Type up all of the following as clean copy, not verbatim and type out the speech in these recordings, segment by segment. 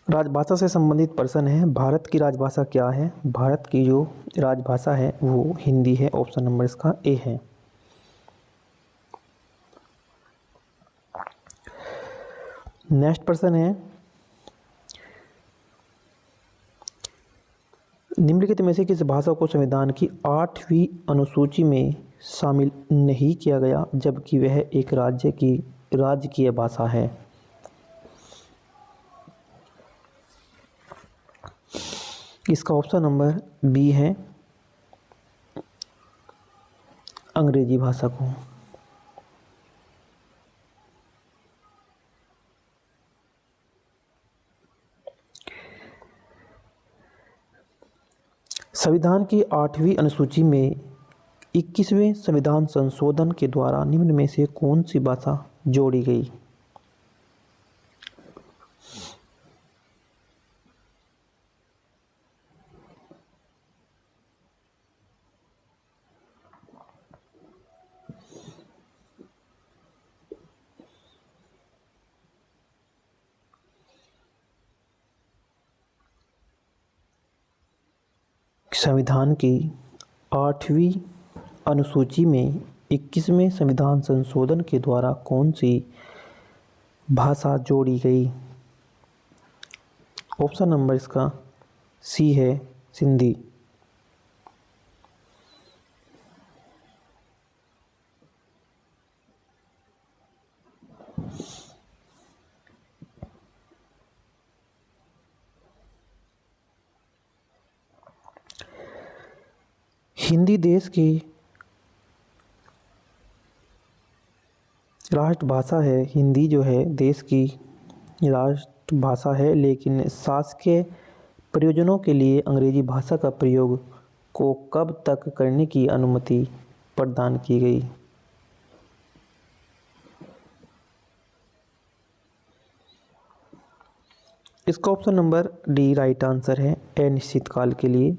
राजभाषा से संबंधित प्रश्न है, भारत की राजभाषा क्या है? भारत की जो राजभाषा है वो हिंदी है। ऑप्शन नंबर इसका ए है। नेक्स्ट प्रश्न है, निम्नलिखित में से किस भाषा को संविधान की 8वीं अनुसूची में शामिल नहीं किया गया जबकि वह एक राज्य की राजकीय भाषा है? इसका ऑप्शन नंबर बी है, अंग्रेजी भाषा को। संविधान की 8वीं अनुसूची में 21वें संविधान संशोधन के द्वारा निम्न में से कौन सी भाषा जोड़ी गई? संविधान की 8वीं अनुसूची में 21वें संविधान संशोधन के द्वारा कौन सी भाषा जोड़ी गई? ऑप्शन नंबर इसका सी है, सिंधी। हिंदी देश की राष्ट्रभाषा है। हिंदी जो है देश की राष्ट्रभाषा है, लेकिन शासकीय प्रयोजनों के लिए अंग्रेजी भाषा का प्रयोग को कब तक करने की अनुमति प्रदान की गई? इसका option number D right answer है, अनिश्चित काल के लिए।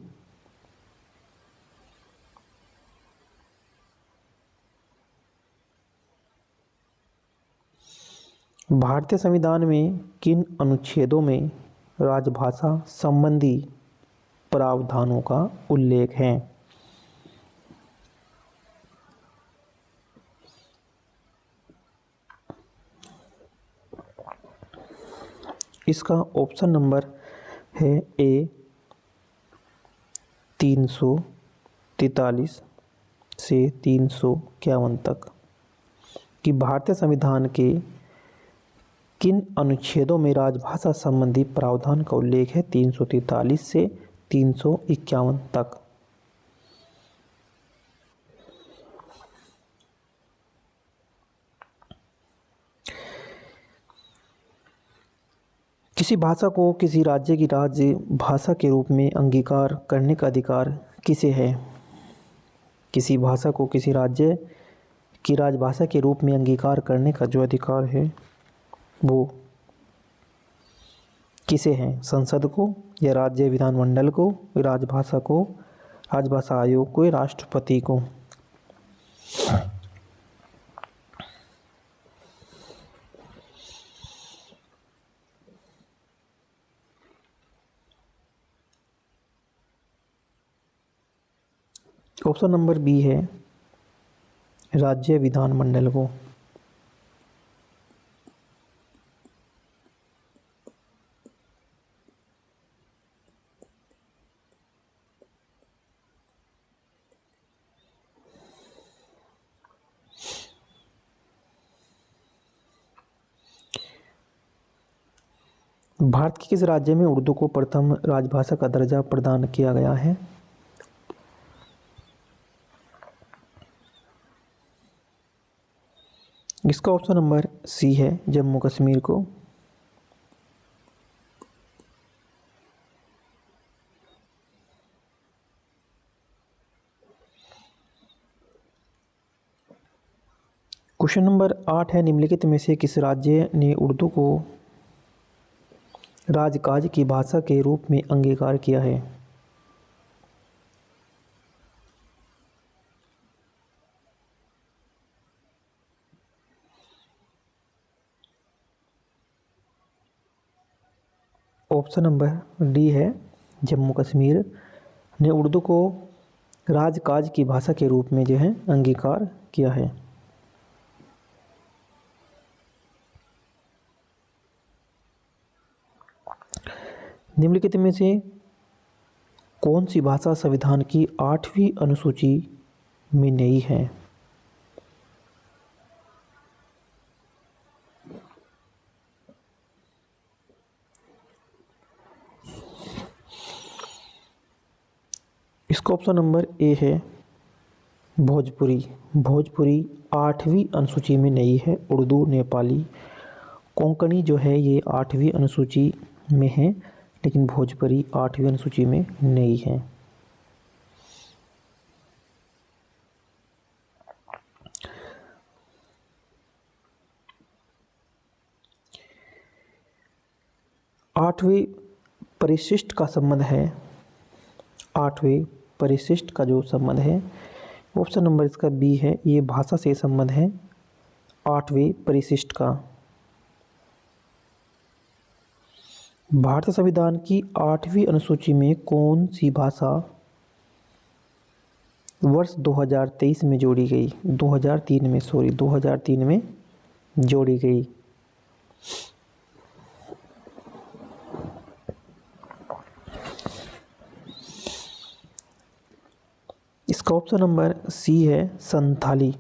भारतीय संविधान में किन अनुच्छेदों में राजभाषा संबंधी प्रावधानों का उल्लेख है? इसका ऑप्शन नंबर है ए 343 से 351 तक कि भारतीय संविधान के किन अनुच्छेदों में राजभाषा संबंधी प्रावधान का उल्लेख है? 343 से 351 तक। किसी भाषा को किसी राज्य की राज्य भाषा के रूप में अंगीकार करने का अधिकार किसे है? किसी भाषा को किसी राज्य की राजभाषा के रूप में अंगीकार करने का जो अधिकार है वो किसे है? संसद को, या राज्य विधानमंडल को, राजभाषा को, राजभाषा आयोग को, या राष्ट्रपति को? ऑप्शन नंबर बी है, राज्य विधानमंडल को। भारत के किस राज्य में उर्दू को प्रथम राजभाषा का दर्जा प्रदान किया गया है? इसका ऑप्शन नंबर सी है, जम्मू कश्मीर को। क्वेश्चन नंबर 8 है, निम्नलिखित में से किस राज्य ने उर्दू को राजकाज की भाषा के रूप में अंगीकार किया है? ऑप्शन नंबर डी है, जम्मू कश्मीर ने उर्दू को राजकाज की भाषा के रूप में जो है अंगीकार किया है। निम्नलिखित में से कौन सी भाषा संविधान की 8वीं अनुसूची में नहीं है? इसका ऑप्शन नंबर ए है भोजपुरी। भोजपुरी 8वीं अनुसूची में नहीं है। उर्दू, नेपाली, कोंकणी जो है ये 8वीं अनुसूची में है, लेकिन भोजपुरी 8वीं अनुसूची में नहीं है। आठवीं परिशिष्ट का संबंध है, 8वें परिशिष्ट का जो संबंध है, ऑप्शन नंबर इसका बी है, ये भाषा से संबंध है 8वें परिशिष्ट का। भारतीय संविधान की 8वीं अनुसूची में कौन सी भाषा वर्ष 2023 में जोड़ी गई? 2003 में जोड़ी गई। इसका ऑप्शन नंबर सी है संथाली।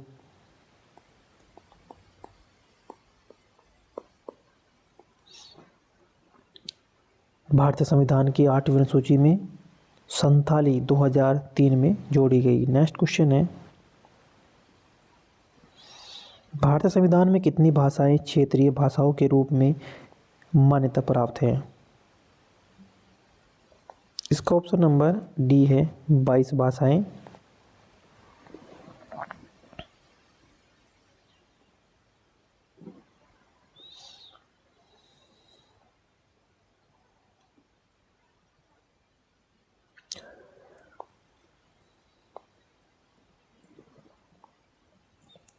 भारतीय संविधान की 8वीं अनुसूची में संथाली 2003 में जोड़ी गई। नेक्स्ट क्वेश्चन है, भारतीय संविधान में कितनी भाषाएं क्षेत्रीय भाषाओं के रूप में मान्यता प्राप्त है? इसका ऑप्शन नंबर डी है 22 भाषाएं।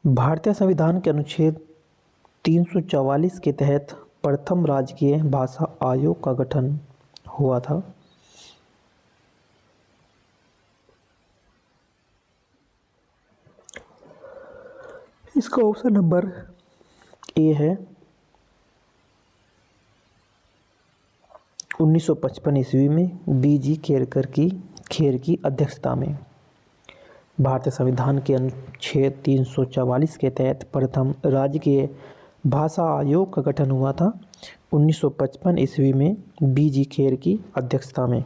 भारतीय संविधान के अनुच्छेद 344 के तहत प्रथम राजकीय भाषा आयोग का गठन हुआ था। इसका ऑप्शन नंबर ए है 1955 ईस्वी में बीजी खेर की अध्यक्षता में। भारतीय संविधान के अनुच्छेद 344 के तहत प्रथम राजकीय भाषा आयोग का गठन हुआ था 1955 ईस्वी में बीजी खेर की अध्यक्षता में।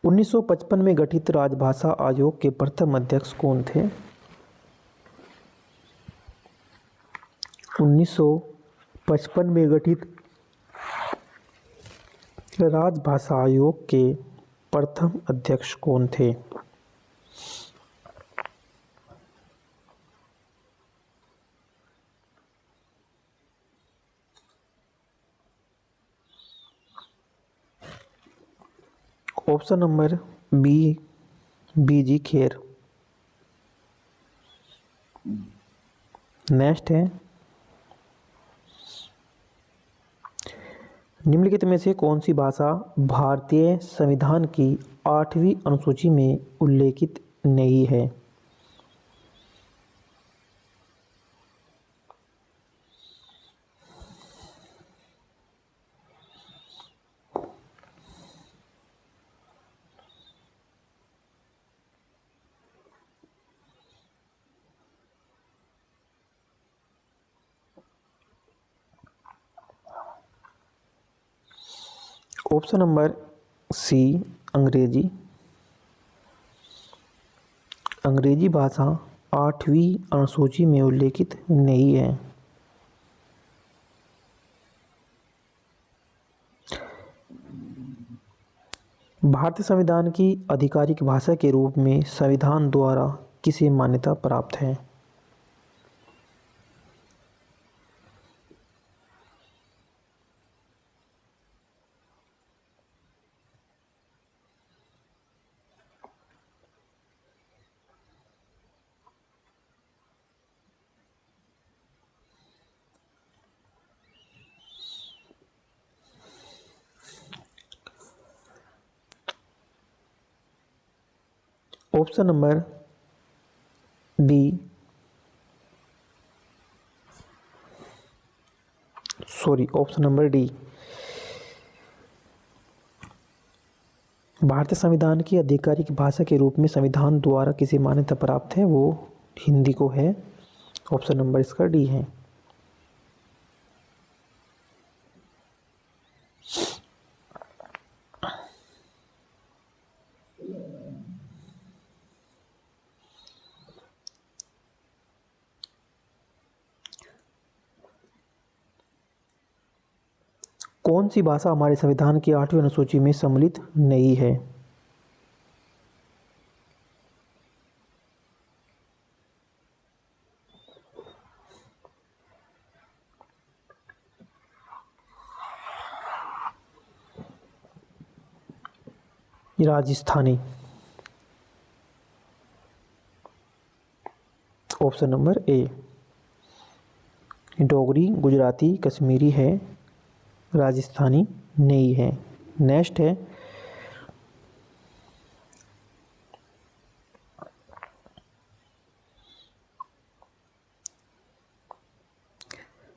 उन्नीस सौ 55 में गठित राजभाषा आयोग के प्रथम अध्यक्ष कौन थे? 1955 में गठित राजभाषा आयोग के प्रथम अध्यक्ष कौन थे? ऑप्शन नंबर बी बीजी खेर। नेक्स्ट है, निम्नलिखित में से कौन सी भाषा भारतीय संविधान की 8वीं अनुसूची में उल्लेखित नहीं है? ऑप्शन नंबर सी अंग्रेजी। अंग्रेजी भाषा 8वीं अनुसूची में उल्लेखित नहीं है। भारतीय संविधान की आधिकारिक भाषा के रूप में संविधान द्वारा किसे मान्यता प्राप्त है? Option number B, sorry option number D, भारतीय संविधान की आधिकारिक भाषा के रूप में संविधान द्वारा किसी मान्यता प्राप्त है वो हिंदी को है। ऑप्शन नंबर इसका डी है। कौन सी भाषा हमारे संविधान की 8वीं अनुसूची में सम्मिलित नहीं है? Rajasthani. Option number A. Dogri, Gujarati, Kashmiri है, राजस्थानी नहीं है। नेक्स्ट है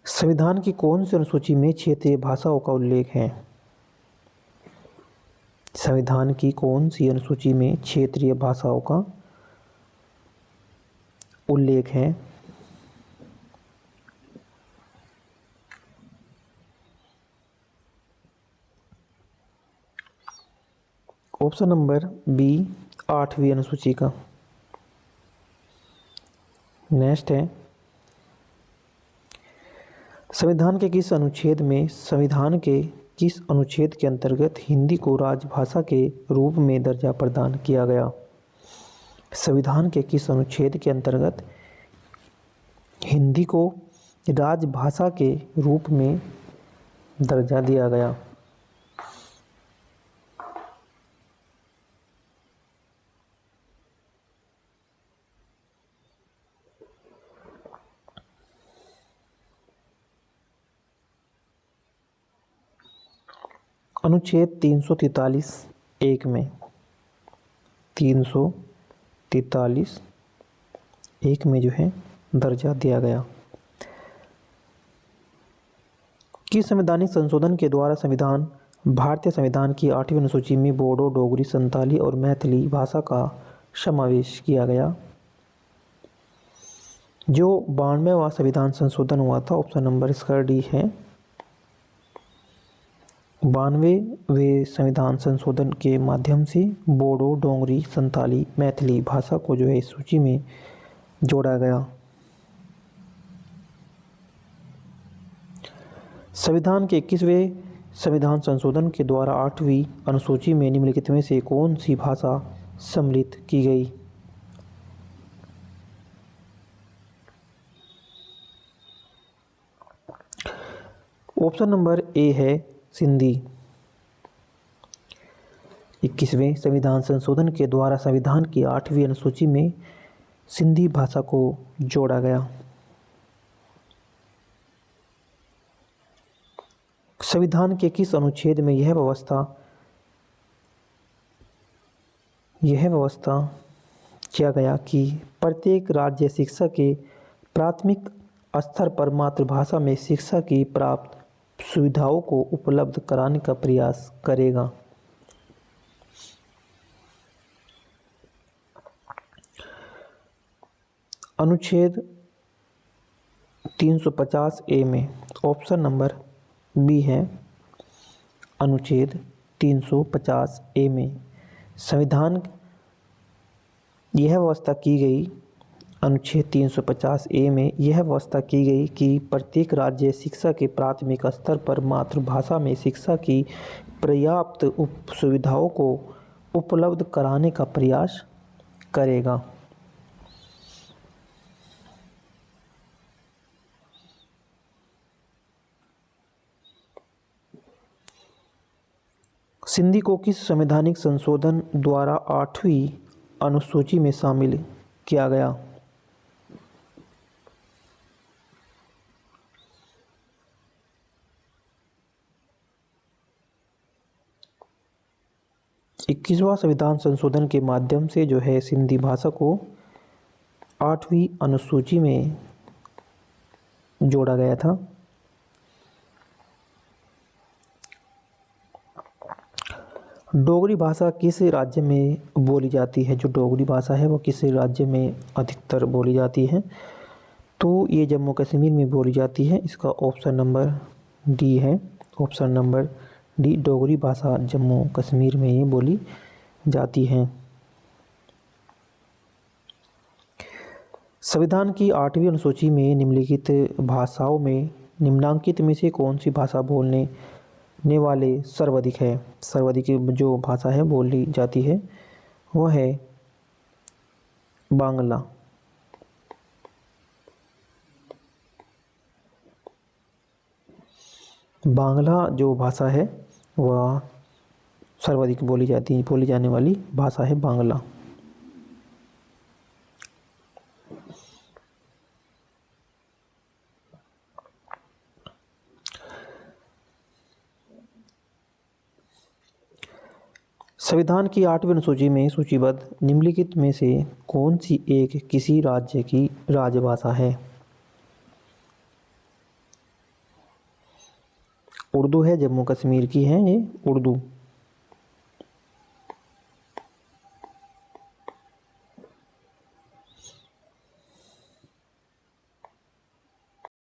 संविधान की कौन सी अनुसूची में क्षेत्रीय भाषाओं का उल्लेख है? संविधान की कौन सी अनुसूची में क्षेत्रीय भाषाओं का उल्लेख है? ऑप्शन नंबर बी, 8वीं अनुसूची का। नेक्स्ट है संविधान के किस अनुच्छेद में संविधान के किस अनुच्छेद के अंतर्गत हिंदी को राजभाषा के रूप में दर्जा प्रदान किया गया? संविधान के किस अनुच्छेद के अंतर्गत हिंदी को राजभाषा के रूप में दर्जा दिया गया? अनुच्छेद 343 एक में 343 एक में जो है दर्जा दिया गया। कि संवैधानिक संशोधन के द्वारा संविधान भारतीय संविधान की 8वीं अनुसूची में बोडो, डोगरी, संताली और मैथिली भाषा का समावेश किया गया। जो 92वां संविधान संशोधन हुआ था, ऑप्शन नंबर इसका डी है। 92वें संविधान संशोधन के माध्यम से बोडो, डोगरी, संताली, मैथिली भाषा को जो है इस सूची में जोड़ा गया। संविधान के 21वें संविधान संशोधन के द्वारा 8वीं अनुसूची में निम्नलिखित में से कौन सी भाषा सम्मिलित की गई? ऑप्शन नंबर ए है सिंधी। 21वें संविधान संशोधन के द्वारा संविधान की 8वीं अनुसूची में सिंधी भाषा को जोड़ा गया। संविधान के किस अनुच्छेद में यह व्यवस्था किया गया कि प्रत्येक राज्य शिक्षा के प्राथमिक स्तर पर मातृभाषा में शिक्षा की प्राप्त सुविधाओं को उपलब्ध कराने का प्रयास करेगा? अनुच्छेद 350 ए में ऑप्शन नंबर बी है। अनुच्छेद 350 ए में संविधान यह व्यवस्था की गई अनुच्छेद 350 ए में यह व्यवस्था की गई कि प्रत्येक राज्य शिक्षा के प्राथमिक स्तर पर मातृभाषा में शिक्षा की पर्याप्त सुविधाओं को उपलब्ध कराने का प्रयास करेगा। सिंधी को किस संवैधानिक संशोधन द्वारा 8वीं अनुसूची में शामिल किया गया? 21वां संविधान संशोधन के माध्यम से जो है सिंधी भाषा को 8वीं अनुसूची में जोड़ा गया था। डोगरी भाषा किस राज्य में बोली जाती है? जो डोगरी भाषा है वो किस राज्य में अधिकतर बोली जाती है? तो ये जम्मू कश्मीर में बोली जाती है। इसका ऑप्शन नंबर डी है। ऑप्शन नंबर डी, डोगरी भाषा जम्मू कश्मीर में ही बोली जाती है। संविधान की 8वीं अनुसूची में निम्नलिखित भाषाओं में निम्नांकित में से कौन सी भाषा बोलने वाले सर्वाधिक है? सर्वाधिक जो भाषा है बोली जाती है वह है बांग्ला। बांग्ला जो भाषा है वह सर्वाधिक बोली जाने वाली भाषा है बांग्ला। संविधान की 8वीं अनुसूची में सूचीबद्ध निम्नलिखित में से कौन सी एक किसी राज्य की राजभाषा है? उर्दू है, जम्मू कश्मीर की है ये उर्दू।